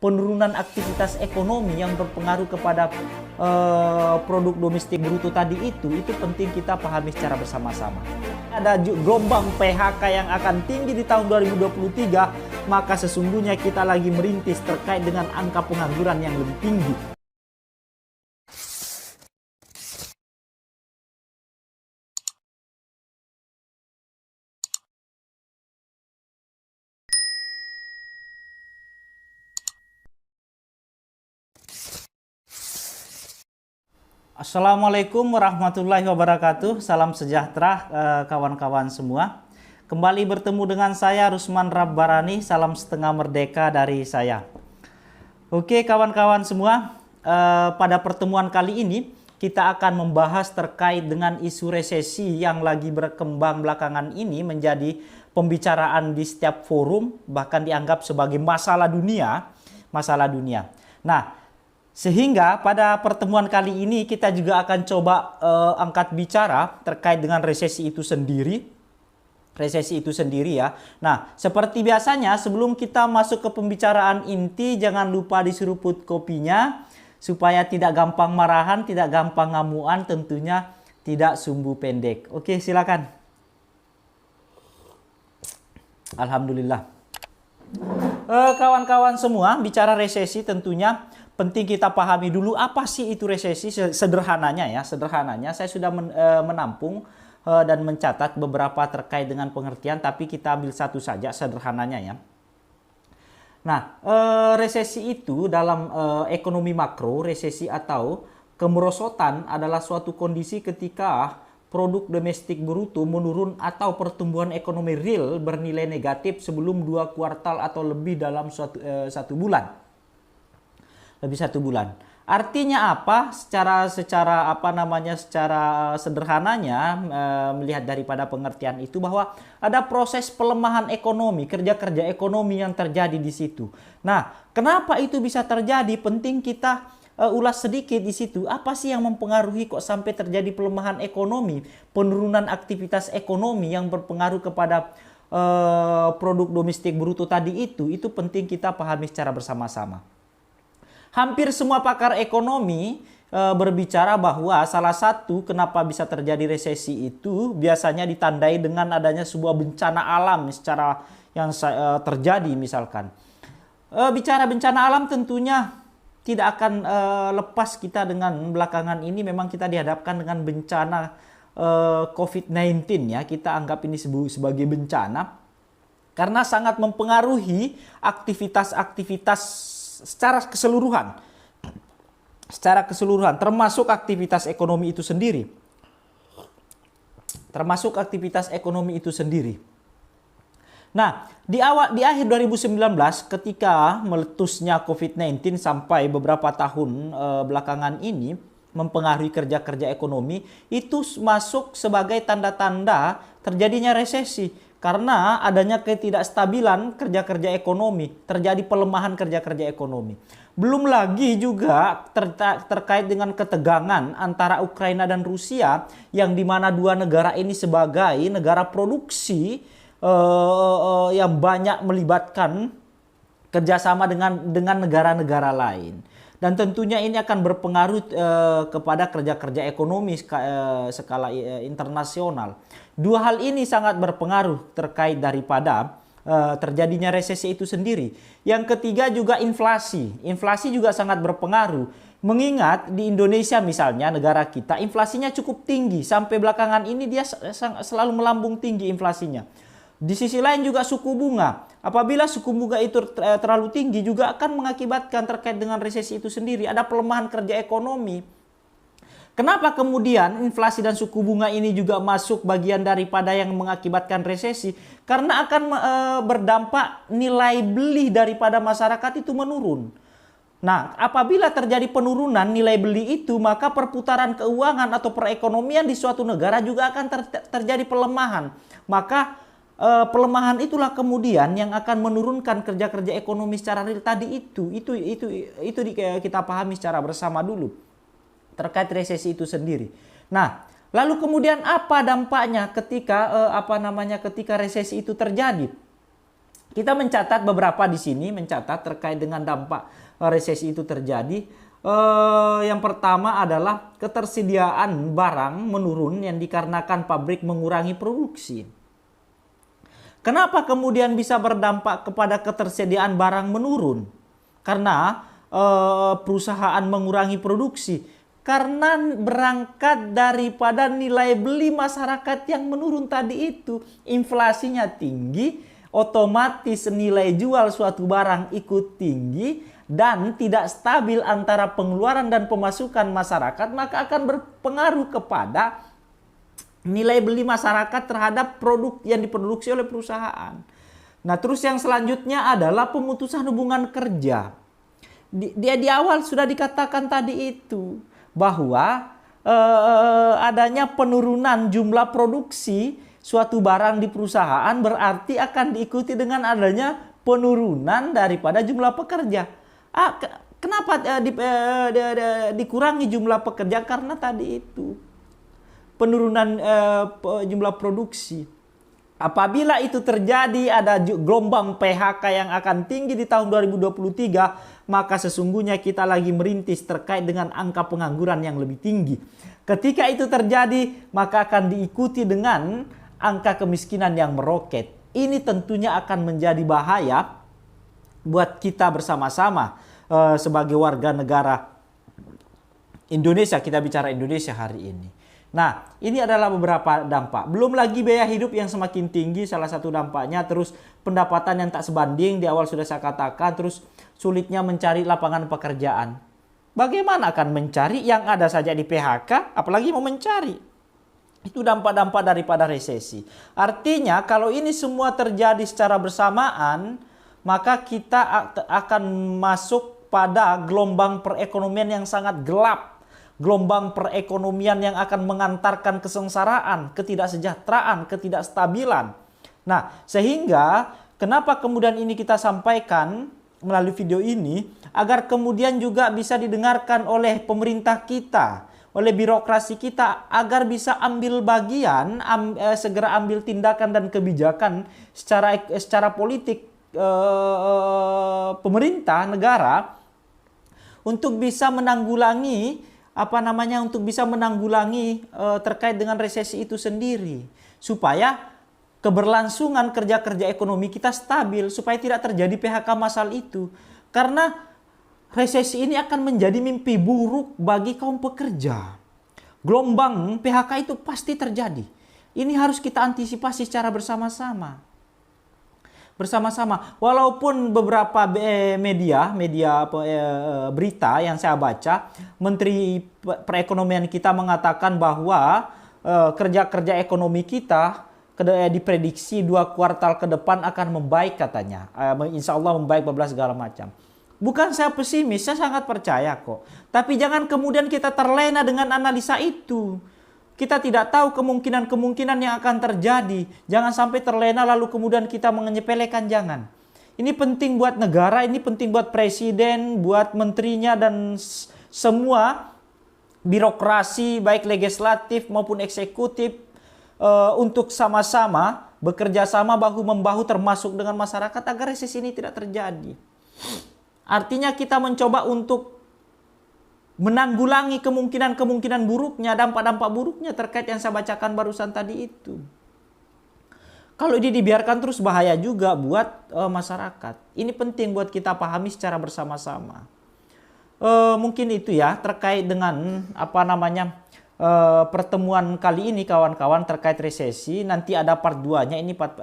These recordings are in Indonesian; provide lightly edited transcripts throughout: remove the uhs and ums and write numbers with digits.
penurunan aktivitas ekonomi yang berpengaruh kepada produk domestik bruto tadi itu penting kita pahami secara bersama-sama. Ada gelombang PHK yang akan tinggi di tahun 2023, maka sesungguhnya kita lagi merintis terkait dengan angka pengangguran yang lebih tinggi. Assalamualaikum warahmatullahi wabarakatuh. Salam sejahtera kawan-kawan semua. Kembali bertemu dengan saya Rusman Rabbarani. Salam setengah merdeka dari saya. Oke kawan-kawan semua, pada pertemuan kali ini kita akan membahas terkait dengan isu resesi yang lagi berkembang belakangan ini menjadi pembicaraan di setiap forum, bahkan dianggap sebagai masalah dunia. Nah, sehingga pada pertemuan kali ini kita juga akan coba angkat bicara terkait dengan resesi itu sendiri. Ya. Nah, seperti biasanya sebelum kita masuk ke pembicaraan inti, jangan lupa diseruput kopinya supaya tidak gampang marahan, tidak gampang ngamuan, tentunya tidak sumbu pendek. Oke, silakan. Alhamdulillah. Kawan-kawan semua, bicara resesi tentunya penting kita pahami dulu apa sih itu resesi sederhananya ya. Sederhananya saya sudah menampung dan mencatat beberapa terkait dengan pengertian, tapi kita ambil satu saja sederhananya ya. Nah, resesi itu dalam ekonomi makro, resesi atau kemerosotan adalah suatu kondisi ketika produk domestik bruto menurun atau pertumbuhan ekonomi real bernilai negatif sebelum 2 kuartal atau lebih dalam satu bulan. Artinya apa? Secara sederhananya melihat daripada pengertian itu bahwa ada proses pelemahan ekonomi, kerja-kerja ekonomi yang terjadi di situ. Nah, kenapa itu bisa terjadi? Penting kita ulas sedikit di situ. Apa sih yang mempengaruhi kok sampai terjadi pelemahan ekonomi, penurunan aktivitas ekonomi yang berpengaruh kepada produk domestik bruto tadi itu penting kita pahami secara bersama-sama. Hampir semua pakar ekonomi berbicara bahwa salah satu kenapa bisa terjadi resesi itu biasanya ditandai dengan adanya sebuah bencana alam secara yang terjadi misalkan. Bicara bencana alam tentunya tidak akan lepas kita dengan belakangan ini memang kita dihadapkan dengan bencana COVID-19 ya. Kita anggap ini sebagai bencana karena sangat mempengaruhi aktivitas-aktivitas secara keseluruhan termasuk aktivitas ekonomi itu sendiri. Nah, di akhir 2019 ketika meletusnya COVID-19 sampai beberapa tahun belakangan ini mempengaruhi kerja-kerja ekonomi, itu masuk sebagai tanda-tanda terjadinya resesi. Karena adanya ketidakstabilan kerja-kerja ekonomi, terjadi pelemahan kerja-kerja ekonomi. Belum lagi juga terkait dengan ketegangan antara Ukraina dan Rusia, yang dimana dua negara ini sebagai negara produksi yang banyak melibatkan kerjasama dengan negara-negara lain. Dan tentunya ini akan berpengaruh kepada kerja-kerja ekonomi skala internasional. Dua hal ini sangat berpengaruh terkait daripada terjadinya resesi itu sendiri. Yang ketiga juga inflasi. Inflasi juga sangat berpengaruh. Mengingat di Indonesia misalnya negara kita inflasinya cukup tinggi. Sampai belakangan ini dia selalu melambung tinggi inflasinya. Di sisi lain juga suku bunga. Apabila suku bunga itu terlalu tinggi juga akan mengakibatkan terkait dengan resesi itu sendiri. Ada pelemahan kerja ekonomi. Kenapa kemudian inflasi dan suku bunga ini juga masuk bagian daripada yang mengakibatkan resesi? Karena akan berdampak nilai beli daripada masyarakat itu menurun. Nah, apabila terjadi penurunan nilai beli itu, maka perputaran keuangan atau perekonomian di suatu negara juga akan terjadi pelemahan. Maka pelemahan itulah kemudian yang akan menurunkan kerja-kerja ekonomi secara real tadi itu kita pahami secara bersama dulu terkait resesi itu sendiri. Nah, lalu kemudian apa dampaknya ketika ketika resesi itu terjadi? Kita mencatat beberapa di sini, mencatat terkait dengan dampak resesi itu terjadi. Yang pertama adalah ketersediaan barang menurun yang dikarenakan pabrik mengurangi produksi. Kenapa kemudian bisa berdampak kepada ketersediaan barang menurun? Karena perusahaan mengurangi produksi. Karena berangkat daripada nilai beli masyarakat yang menurun tadi itu. Inflasinya tinggi, otomatis nilai jual suatu barang ikut tinggi dan tidak stabil antara pengeluaran dan pemasukan masyarakat, maka akan berpengaruh kepada nilai beli masyarakat terhadap produk yang diproduksi oleh perusahaan. Nah, terus yang selanjutnya adalah pemutusan hubungan kerja. Di awal sudah dikatakan tadi itu bahwa adanya penurunan jumlah produksi suatu barang di perusahaan berarti akan diikuti dengan adanya penurunan daripada jumlah pekerja. Kenapa dikurangi jumlah pekerja? Karena tadi itu penurunan jumlah produksi. Apabila itu terjadi, ada gelombang PHK yang akan tinggi di tahun 2023, maka sesungguhnya kita lagi merintis terkait dengan angka pengangguran yang lebih tinggi. Ketika itu terjadi, maka akan diikuti dengan angka kemiskinan yang meroket. Ini tentunya akan menjadi bahaya buat kita bersama-sama sebagai warga negara Indonesia. Kita bicara Indonesia hari ini. Nah, ini adalah beberapa dampak. Belum lagi biaya hidup yang semakin tinggi, salah satu dampaknya. Terus pendapatan yang tak sebanding, di awal sudah saya katakan. Terus sulitnya mencari lapangan pekerjaan. Bagaimana akan mencari yang ada saja di PHK, apalagi mau mencari? Itu dampak-dampak daripada resesi. Artinya kalau ini semua terjadi secara bersamaan, maka kita akan masuk pada gelombang perekonomian yang sangat gelap. Gelombang perekonomian yang akan mengantarkan kesengsaraan, ketidaksejahteraan, ketidakstabilan. Nah, sehingga kenapa kemudian ini kita sampaikan melalui video ini, agar kemudian juga bisa didengarkan oleh pemerintah kita, oleh birokrasi kita, agar bisa ambil bagian, segera ambil tindakan dan kebijakan secara politik pemerintah negara untuk bisa menanggulangi terkait dengan resesi itu sendiri, supaya keberlangsungan kerja-kerja ekonomi kita stabil, supaya tidak terjadi PHK massal itu. Karena resesi ini akan menjadi mimpi buruk bagi kaum pekerja. Gelombang PHK itu pasti terjadi. Ini harus kita antisipasi secara bersama-sama. Walaupun beberapa media berita yang saya baca, Menteri Perekonomian kita mengatakan bahwa kerja-kerja ekonomi kita diprediksi 2 kuartal ke depan akan membaik katanya. Insya Allah membaik segala macam. Bukan saya pesimis, saya sangat percaya kok. Tapi jangan kemudian kita terlena dengan analisa itu. Kita tidak tahu kemungkinan-kemungkinan yang akan terjadi. Jangan sampai terlena lalu kemudian kita menyepelekan, jangan. Ini penting buat negara, ini penting buat presiden, buat menterinya dan semua birokrasi baik legislatif maupun eksekutif untuk sama-sama bekerja sama bahu-membahu termasuk dengan masyarakat agar resesi ini tidak terjadi. Artinya kita mencoba untuk menanggulangi kemungkinan-kemungkinan buruknya, dampak-dampak buruknya terkait yang saya bacakan barusan tadi itu. Kalau ini dibiarkan terus bahaya juga buat masyarakat. Ini penting buat kita pahami secara bersama-sama. Mungkin itu ya terkait dengan pertemuan kali ini kawan-kawan terkait resesi. Nanti ada part 2-nya, ini part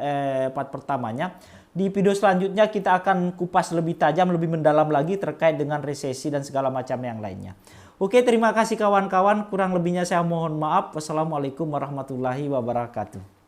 pertamanya. Di video selanjutnya kita akan kupas lebih tajam, lebih mendalam lagi terkait dengan resesi dan segala macam yang lainnya. Oke, terima kasih kawan-kawan. Kurang lebihnya saya mohon maaf. Wassalamualaikum warahmatullahi wabarakatuh.